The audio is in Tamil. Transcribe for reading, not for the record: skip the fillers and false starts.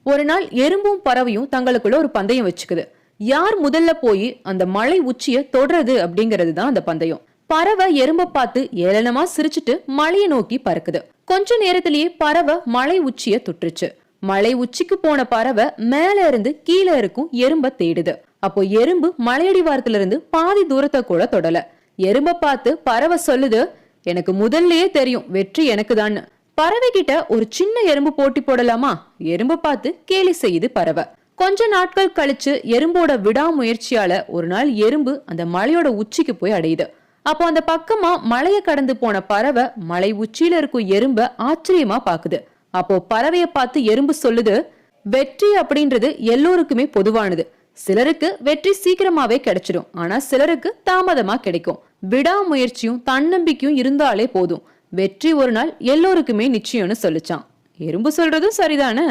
ஒரு நாள் எறும்பும் பறவையும் தங்களுக்குள்ள ஒரு பந்தயம் வச்சுக்குது. யார் முதல்ல போய் அந்த மலை உச்சிய தொடறது அப்படிங்கிறது தான் அந்த பந்தயம். பறவை எறும்ப பார்த்து ஏளனமா சிரிச்சுட்டு மலையை நோக்கி பறக்குது. கொஞ்ச நேரத்திலேயே பறவை மலை உச்சிய தொட்டுருச்சு. மலை உச்சிக்கு போன பறவை மேல இருந்து கீழே இருக்கும் எறும்ப தேடுது. அப்போ எறும்பு மலையடிவாரத்துல இருந்து பாதி தூரத்தை கூட தொடல. எறும்ப பார்த்து பறவை சொல்லுது, எனக்கு முதல்லயே தெரியும் வெற்றி எனக்கு தான். பறவை கிட்ட ஒரு சின்ன எறும்பு போட்டி போடலாமா? எறும்ப பார்த்து கேலி செய்யுது பறவை. கொஞ்ச நாட்கள் கழிச்சு எறும்போட விடாமுயற்சியால ஒரு நாள் எறும்பு அந்த மலையோட உச்சிக்கு போய் அடையுது. அப்போ அந்த பக்கமா மலைய கடந்து போன பறவை மலை உச்சியில இருக்கும் எறும்ப ஆச்சரியமா பாக்குது. அப்போ பறவைய பார்த்து எறும்பு சொல்லுது, வெற்றி அப்படின்றது எல்லோருக்குமே பொதுவானது. சிலருக்கு வெற்றி சீக்கிரமாவே கிடைச்சிடும், ஆனா சிலருக்கு தாமதமா கிடைக்கும். விடாமுயற்சியும் தன்னம்பிக்கையும் இருந்தாலே போதும், வெற்றி ஒரு நாள் எல்லோருக்குமே நிச்சயம்னு சொல்லிச்சான். எறும்பு சொல்றதும் சரிதானே?